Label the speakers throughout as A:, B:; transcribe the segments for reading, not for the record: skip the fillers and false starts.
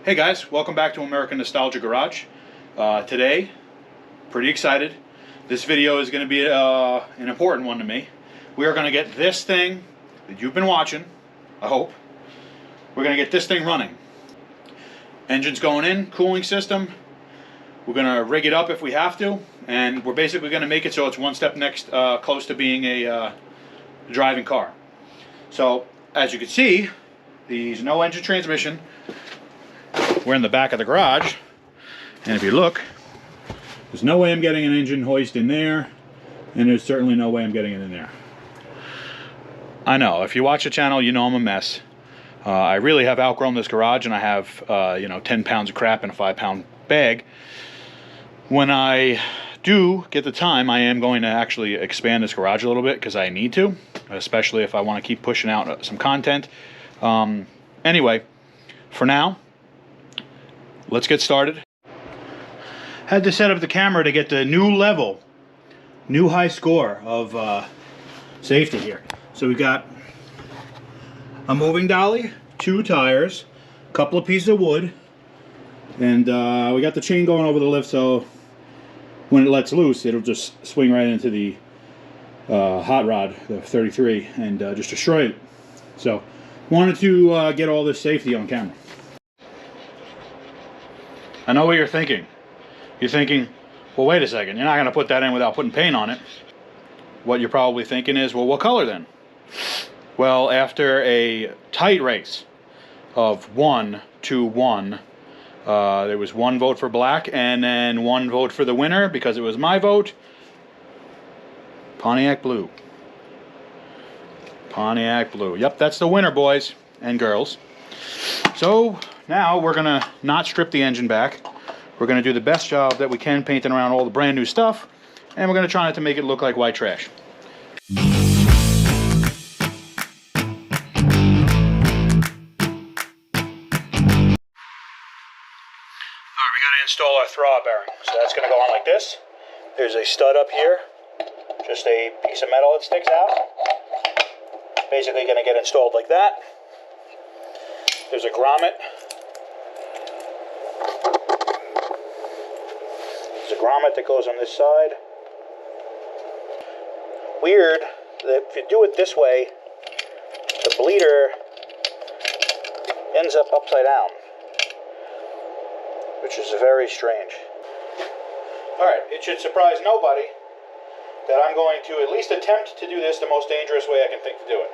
A: Hey guys, welcome back to American Nostalgia Garage. Today, pretty excited. This video is going to be an important one to me. We are going to get this thing that you've been watching, I hope. We're going to get this thing running. Engine's going in, cooling system. We're going to rig it up if we have to, and we're basically going to make it so it's one step next close to being a driving car. So, as you can see, there's no engine transmission. We're in the back of the garage, and if you look, there's no way I'm getting an engine hoist in there, and there's certainly no way I'm getting it in there. I know, if you watch the channel, you know I'm a mess. I really have outgrown this garage, and I have 10 pounds of crap in a 5-pound bag. When I do get the time, I am going to actually expand this garage a little bit, because I need to, especially if I want to keep pushing out some content. Anyway, for now, let's get started. Had to set up the camera to get the new high score of safety here. So we got a moving dolly, 2 tires, a couple of pieces of wood, and we got the chain going over the lift, so when it lets loose, it'll just swing right into the hot rod, the 33, and just destroy it. So wanted to get all this safety on camera. I know what you're thinking. You're thinking, well, wait a second, you're not going to put that in without putting paint on it. What you're probably thinking is, well, what color then? Well, after a tight race of 1-1, there was 1 vote for black and then 1 vote for the winner because it was my vote. Pontiac Blue. Pontiac Blue. Yep, that's the winner, boys and girls. So now we're going to not strip the engine back. We're going to do the best job that we can painting around all the brand new stuff, and we're going to try not to make it look like white trash. Alright, we got to install our throttle bearing. So that's going to go on like this. There's a stud up here, just a piece of metal that sticks out. Basically going to get installed like that. There's a grommet. There's a grommet that goes on this side. Weird that if you do it this way, the bleeder ends up upside down, which is very strange. Alright, it should surprise nobody that I'm going to at least attempt to do this the most dangerous way I can think to do it.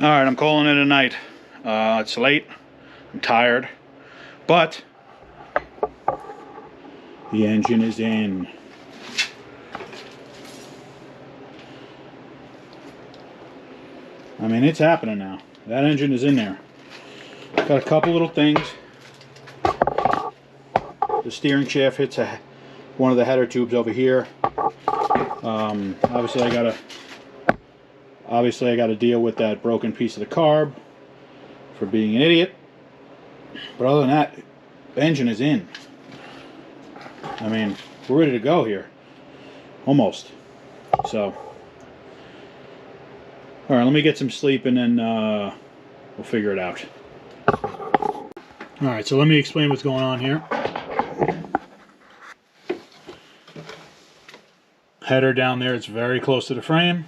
A: Alright, I'm calling it a night. It's late, I'm tired, but the engine is in. I mean, it's happening now. That engine is in there. Got a couple little things. The steering shaft hits one of the header tubes over here. Obviously I got to deal with that broken piece of the carb for being an idiot. But other than that, the engine is in. I mean, we're ready to go here. Almost. So, alright, let me get some sleep and then we'll figure it out. Alright, so let me explain what's going on here. Header down there, it's very close to the frame.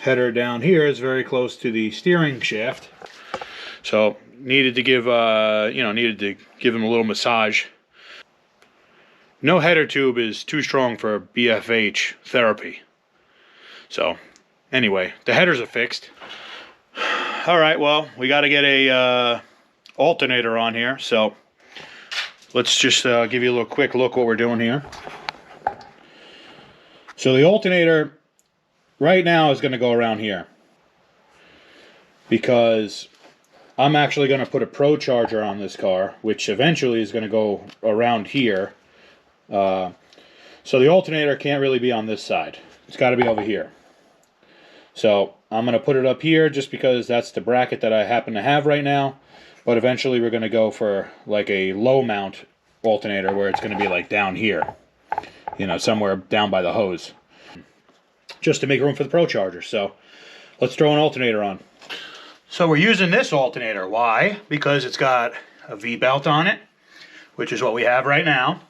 A: Header down here is very close to the steering shaft. So needed to give him a little massage. No header tube is too strong for BFH therapy. So, anyway, the headers are fixed. All right, well, we got to get a alternator on here, so let's just give you a little quick look what we're doing here. So the alternator right now is going to go around here because I'm actually going to put a Pro charger on this car, which eventually is going to go around here. So the alternator can't really be on this side. It's got to be over here. So I'm going to put it up here just because that's the bracket that I happen to have right now. But eventually we're going to go for like a low mount alternator where it's going to be like down here. You know, somewhere down by the hose. Just to make room for the Pro charger. So let's throw an alternator on. So we're using this alternator. Why? Because it's got a V-belt on it, which is what we have right now.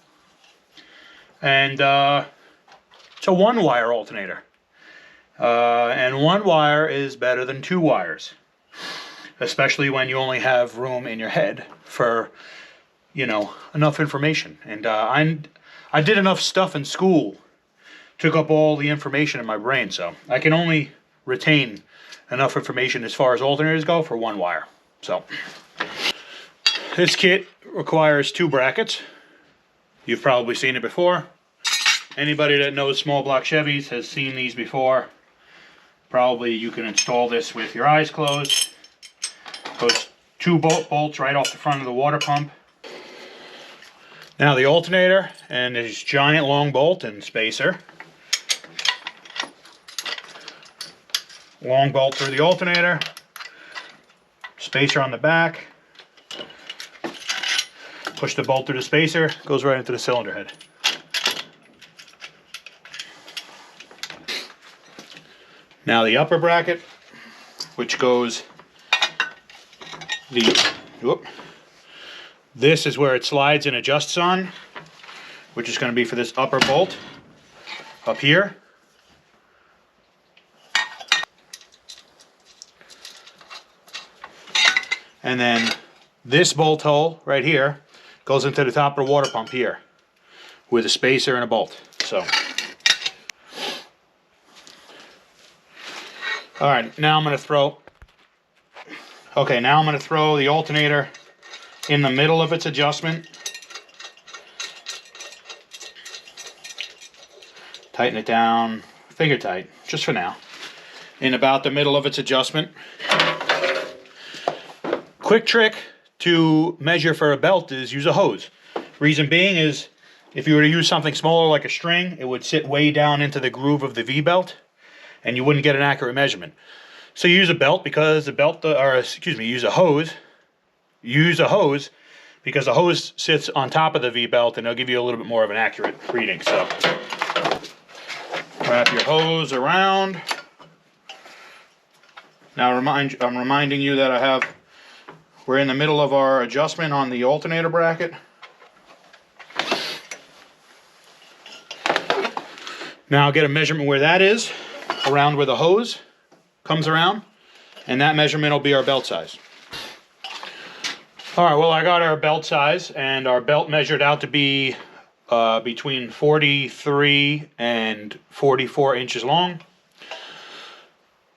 A: And it's a one-wire alternator. And one wire is better than two wires. Especially when you only have room in your head for, you know, enough information. And I did enough stuff in school, took up all the information in my brain, so I can only retain enough information as far as alternators go for one wire. So this kit requires two brackets. You've probably seen it before. Anybody that knows small block Chevys has seen these before. Probably you can install this with your eyes closed. Goes two bolts right off the front of the water pump. Now the alternator and this giant long bolt and spacer. Long bolt through the alternator. Spacer on the back. Push the bolt through the spacer, goes right into the cylinder head. Now the upper bracket, which goes this is where it slides and adjusts on, which is going to be for this upper bolt up here. And then this bolt hole right here goes into the top of the water pump here with a spacer and a bolt. So, all right, now I'm going to throw the alternator in the middle of its adjustment. Tighten it down, finger tight, just for now. In about the middle of its adjustment. Quick trick to measure for a belt is use a hose. Reason being is if you were to use something smaller like a string, it would sit way down into the groove of the V-belt and you wouldn't get an accurate measurement. So use a belt because the belt, use a hose. Use a hose because the hose sits on top of the V-belt and it'll give you a little bit more of an accurate reading. So wrap your hose around. Now I'm reminding you that we're in the middle of our adjustment on the alternator bracket. Now I'll get a measurement where that is, around where the hose comes around, and that measurement will be our belt size. Alright, well I got our belt size, and our belt measured out to be between 43 and 44 inches long.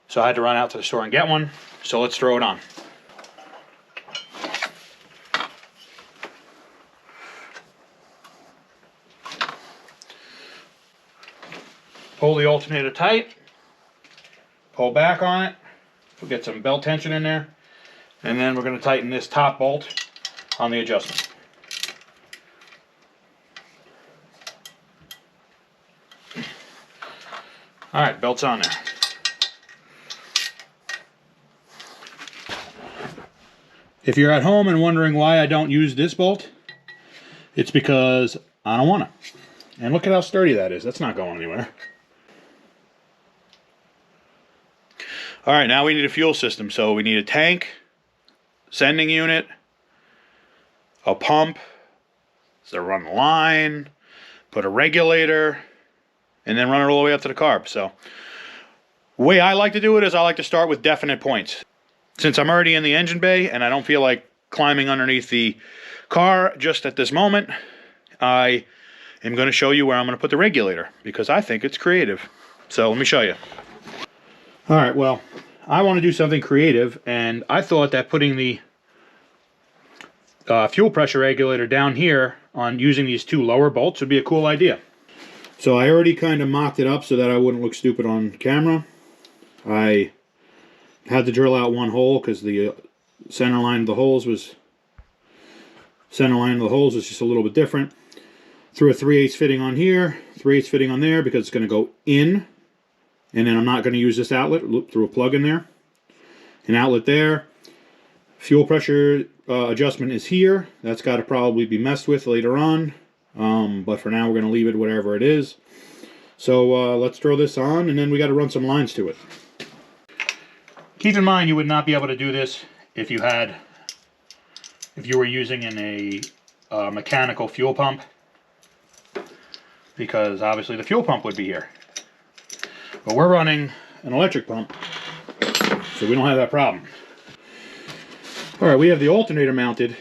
A: So I had to run out to the store and get one, so let's throw it on. Pull the alternator tight, pull back on it, we'll get some belt tension in there, and then we're going to tighten this top bolt on the adjustment. Alright, belt's on there. If you're at home and wondering why I don't use this bolt, it's because I don't want to. And look at how sturdy that is. That's not going anywhere. Alright, now we need a fuel system. So we need a tank, sending unit, a pump, so run the line, put a regulator, and then run it all the way up to the carb. So the way I like to do it is I like to start with definite points. since I'm already in the engine bay and I don't feel like climbing underneath the car just at this moment, I am going to show you where I'm going to put the regulator because I think it's creative. So let me show you. All right, well, I want to do something creative, and I thought that putting the fuel pressure regulator down here on using these two lower bolts would be a cool idea. So I already kind of mocked it up so that I wouldn't look stupid on camera. I had to drill out one hole because the center line of the holes was just a little bit different. Threw a 3/8 fitting on here, 3/8 fitting on there because it's going to go in, and then I'm not going to use this outlet. Threw a plug in there, an outlet there. Fuel pressure adjustment is here. That's got to probably be messed with later on, but for now we're going to leave it whatever it is. So let's throw this on, and then we got to run some lines to it. Keep in mind you would not be able to do this if you were using a mechanical fuel pump, because obviously the fuel pump would be here. But we're running an electric pump, so we don't have that problem. Alright, we have the alternator mounted,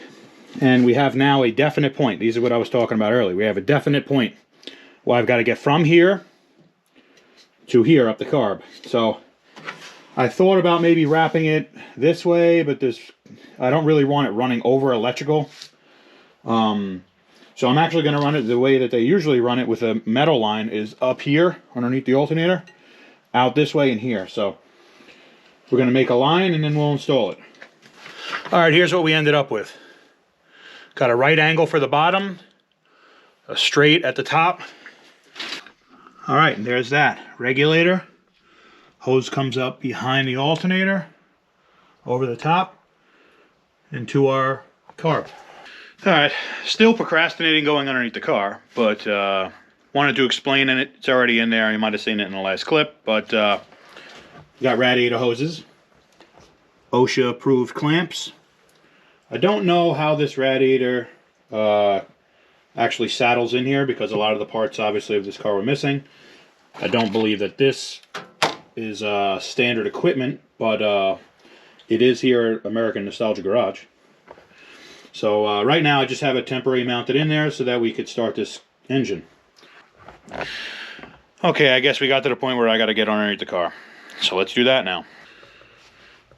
A: and we have now a definite point. These are what I was talking about earlier. We have a definite point. Well, I've got to get from here to here up the carb. So I thought about maybe wrapping it this way, but I don't really want it running over electrical. So I'm actually going to run it the way that they usually run it with a metal line, is up here underneath the alternator, out this way and here. So we're going to make a line and then we'll install it. Alright, here's what we ended up with. Got a right angle for the bottom, a straight at the top. Alright, and there's that. Regulator. Hose comes up behind the alternator, over the top, into our carb. Alright, still procrastinating going underneath the car, but wanted to explain it. It's already in there. You might have seen it in the last clip, but got radiator hoses. OSHA approved clamps. I don't know how this radiator actually saddles in here because a lot of the parts obviously of this car were missing. I don't believe that this is standard equipment, but it is here at American Nostalgia Garage. So right now I just have it temporarily mounted in there so that we could start this engine. Okay, I guess we got to the point where I got to get underneath the car. So let's do that now.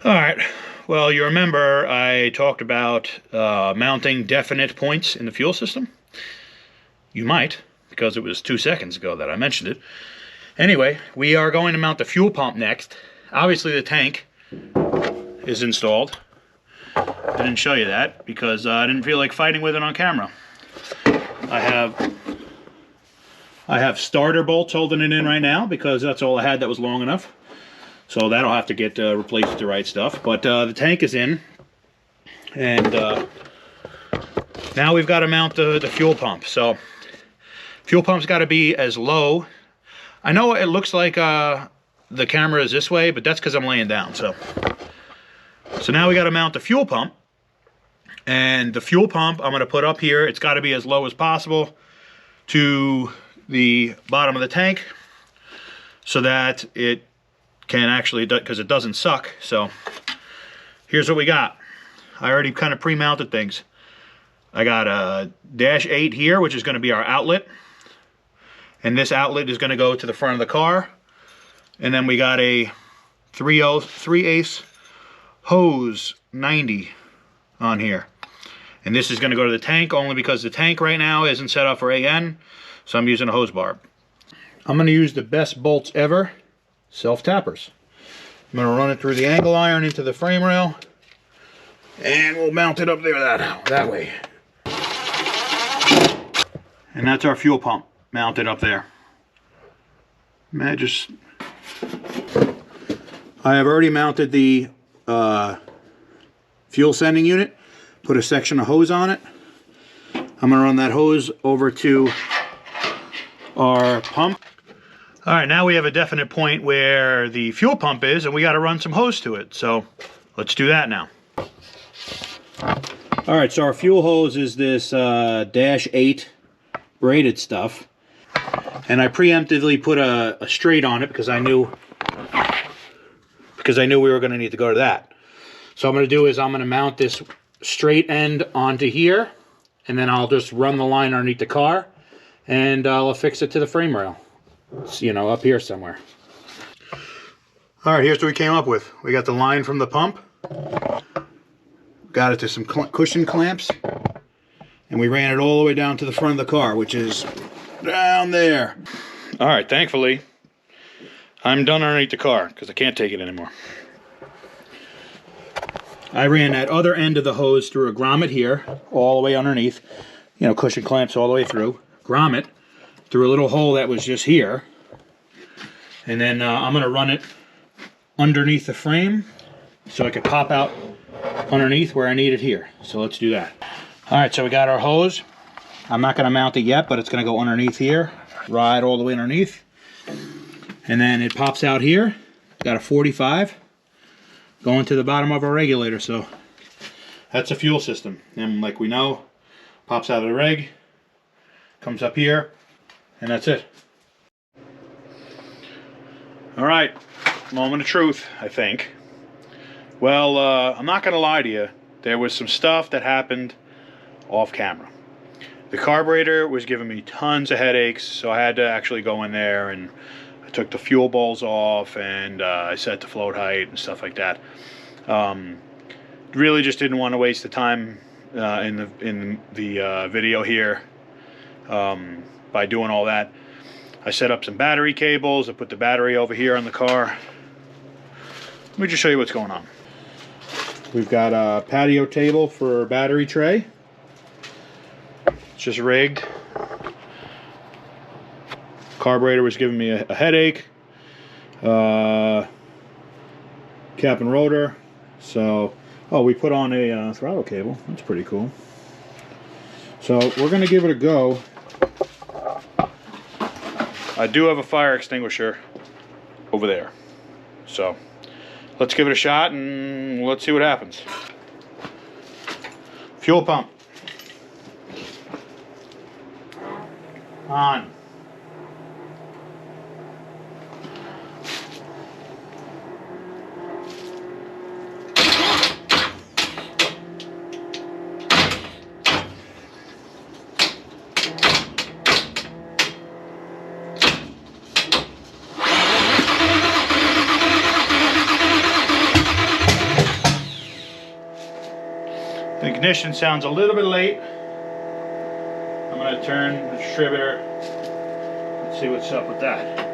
A: Alright, well, you remember I talked about mounting definite points in the fuel system? You might, because it was 2 seconds ago that I mentioned it. Anyway, we are going to mount the fuel pump next. Obviously the tank is installed. I didn't show you that because I didn't feel like fighting with it on camera. I have starter bolts holding it in right now because that's all I had that was long enough. So that'll have to get replaced with the right stuff. But the tank is in. And now we've got to mount the fuel pump. So fuel pump's got to be as low. I know it looks like the camera is this way, but that's because I'm laying down. So now we got to mount the fuel pump. And the fuel pump I'm going to put up here. It's got to be as low as possible to the bottom of the tank so that it can actually, because it doesn't suck. So here's what we got. I already kind of pre-mounted things. I got a -8 here, which is going to be our outlet, and this outlet is going to go to the front of the car. And then we got a 3/8 hose 90 on here, and this is going to go to the tank only because the tank right now isn't set up for AN, so I'm using a hose barb. I'm going to use the best bolts ever. Self-tappers. I'm going to run it through the angle iron into the frame rail, and we'll mount it up there that way. And that's our fuel pump mounted up there. I have already mounted the fuel sending unit, put a section of hose on it. I'm going to run that hose over to our pump. Alright, now we have a definite point where the fuel pump is, and we got to run some hose to it. So let's do that now. Alright, so our fuel hose is this -8 braided stuff. And I preemptively put a straight on it because I knew we were going to need to go to that. So what I'm going to do is I'm going to mount this straight end onto here, and then I'll just run the line underneath the car, and I'll affix it to the frame rail. It's, you know, up here somewhere. All right, here's what we came up with. We got the line from the pump, got it to some cushion clamps, and we ran it all the way down to the front of the car, which is down there. All right, thankfully, I'm done underneath the car because I can't take it anymore. I ran that other end of the hose through a grommet here, all the way underneath, you know, cushion clamps all the way through, grommet through a little hole that was just here, and then I'm going to run it underneath the frame so it could pop out underneath where I need it here. So let's do that. All right, so we got our hose. I'm not going to mount it yet, but it's going to go underneath here, ride all the way underneath, and then it pops out here. Got a 45 going to the bottom of our regulator. So that's a fuel system, and like we know, pops out of the reg, comes up here, and that's it. All right, moment of truth, I think. Well, I'm not gonna lie to you, there was some stuff that happened off camera. The carburetor was giving me tons of headaches, so I had to actually go in there, and I took the fuel bowls off, and I set the float height and stuff like that. Really just didn't want to waste the time in the video here by doing all that. I set up some battery cables. I put the battery over here on the car. Let me just show you what's going on. We've got a patio table for a battery tray. It's just rigged. Carburetor was giving me a headache. Cap and rotor. So, oh, we put on a throttle cable. That's pretty cool. So we're going to give it a go. I do have a fire extinguisher over there. So let's give it a shot and let's see what happens. Fuel pump. On. The ignition sounds a little bit late. I'm going to turn the distributor. Let's see what's up with that.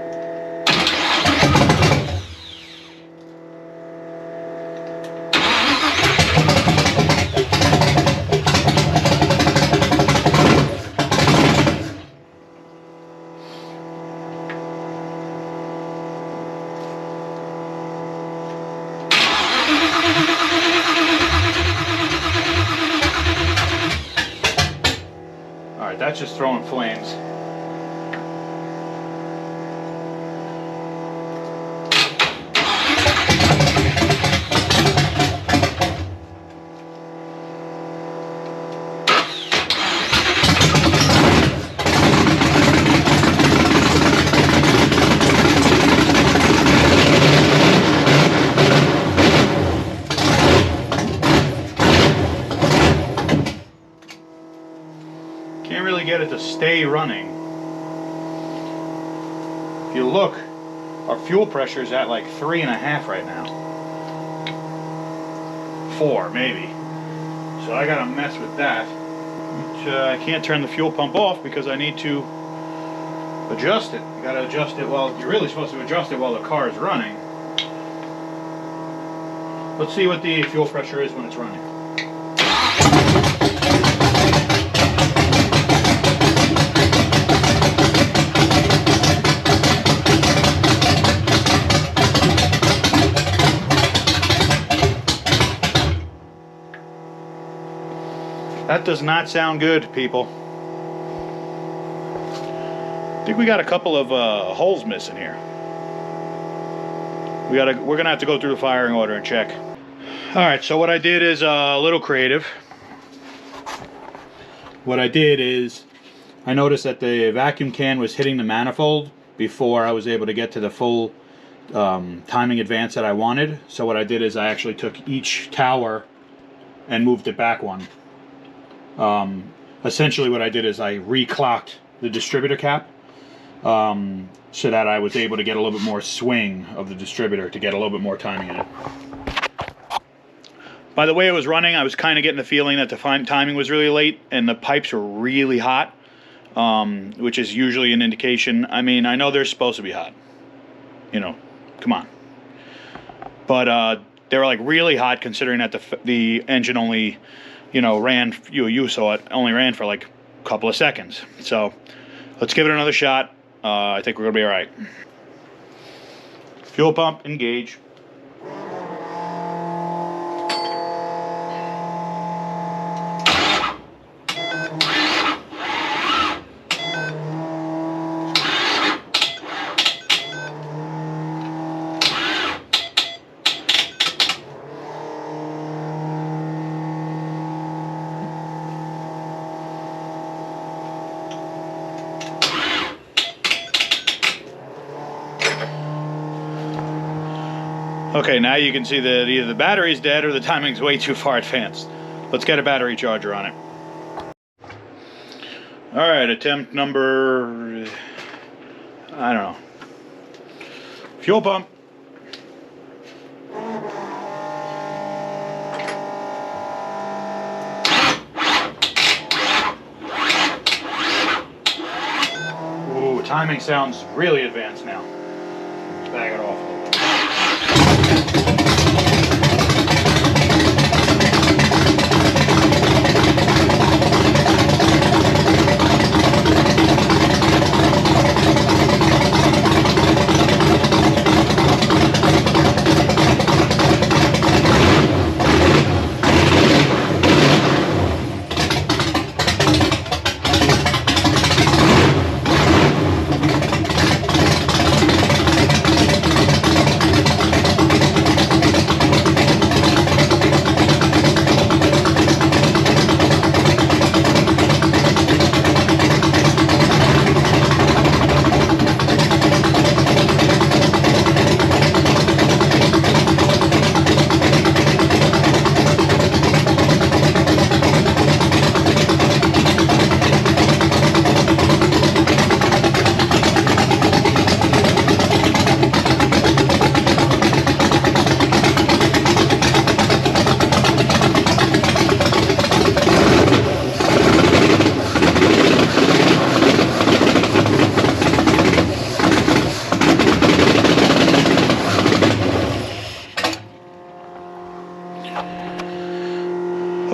A: Alright, that's just throwing flames. Can't really get it to stay running. If you look, our fuel pressure is at like 3.5 right now. 4 maybe. So I gotta mess with that. I can't turn the fuel pump off because I need to adjust it. You gotta adjust it while you're really supposed to adjust it while the car is running. Let's see what the fuel pressure is when it's running. That does not sound good, people. I think we got a couple of holes missing here. We're gonna have to go through the firing order and check. All right, so what I did is a little creative. What I did is I noticed that the vacuum can was hitting the manifold before I was able to get to the full timing advance that I wanted. So what I did is I actually took each tower and moved it back one. Essentially what I did is I reclocked the distributor cap, so that I was able to get a little bit more swing of the distributor to get a little bit more timing in it. By the way it was running, I was kind of getting the feeling that the timing was really late and the pipes were really hot, which is usually an indication. I mean, I know they're supposed to be hot. You know, come on. But they were like really hot, considering that the engine only, you know, ran, you saw it, only ran for like a couple of seconds. So let's give it another shot. I think we're going to be all right. Fuel pump, engage. Okay, now you can see that either the battery's dead or the timing's way too far advanced. Let's get a battery charger on it. Alright, attempt number... I don't know. Fuel pump. Ooh, timing sounds really advanced now. Back it off a little bit.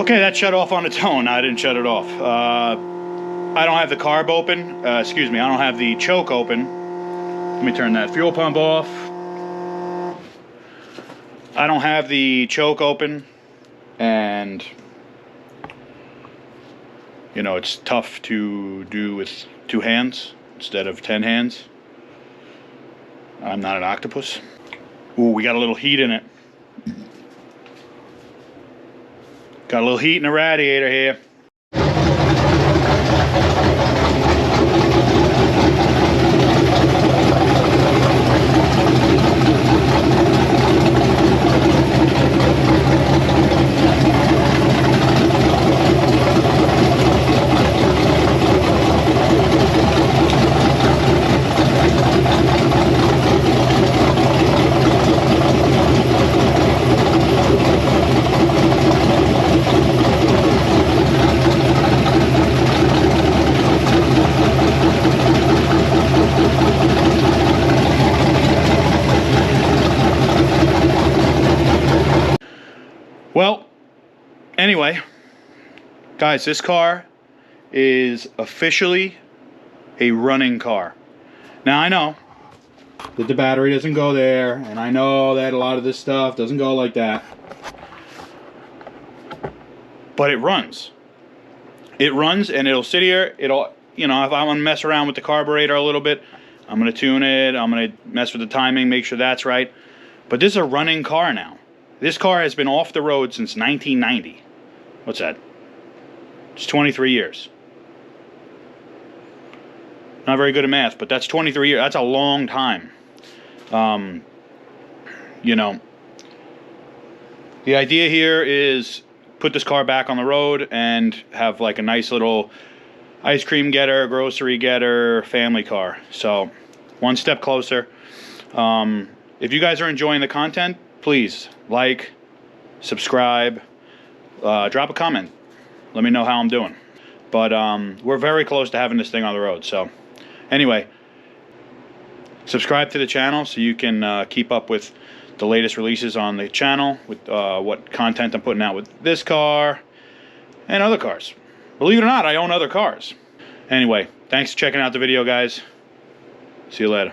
A: Okay, that shut off on its own. I didn't shut it off. I don't have the carb open. Excuse me, I don't have the choke open. Let me turn that fuel pump off. I don't have the choke open, and you know, it's tough to do with 2 hands instead of 10 hands. I'm not an octopus. Ooh, we got a little heat in it. Got a little heat in the radiator here. Well, anyway, guys, this car is officially a running car. Now, I know that the battery doesn't go there, and I know that a lot of this stuff doesn't go like that. But it runs. It runs, and it'll sit here. It'll, you know, if I want to mess around with the carburetor a little bit, I'm going to tune it. I'm going to mess with the timing, make sure that's right. But this is a running car now. This car has been off the road since 1990. What's that? It's 23 years. Not very good at math, but that's 23 years. That's a long time. you know, the idea here is put this car back on the road and have like a nice little ice cream getter, grocery getter, family car. So one step closer. If you guys are enjoying the content, please like, subscribe, drop a comment. Let me know how I'm doing. But we're very close to having this thing on the road. So anyway, subscribe to the channel so you can keep up with the latest releases on the channel, with what content I'm putting out with this car and other cars. Believe it or not, I own other cars. Anyway, thanks for checking out the video, guys. See you later.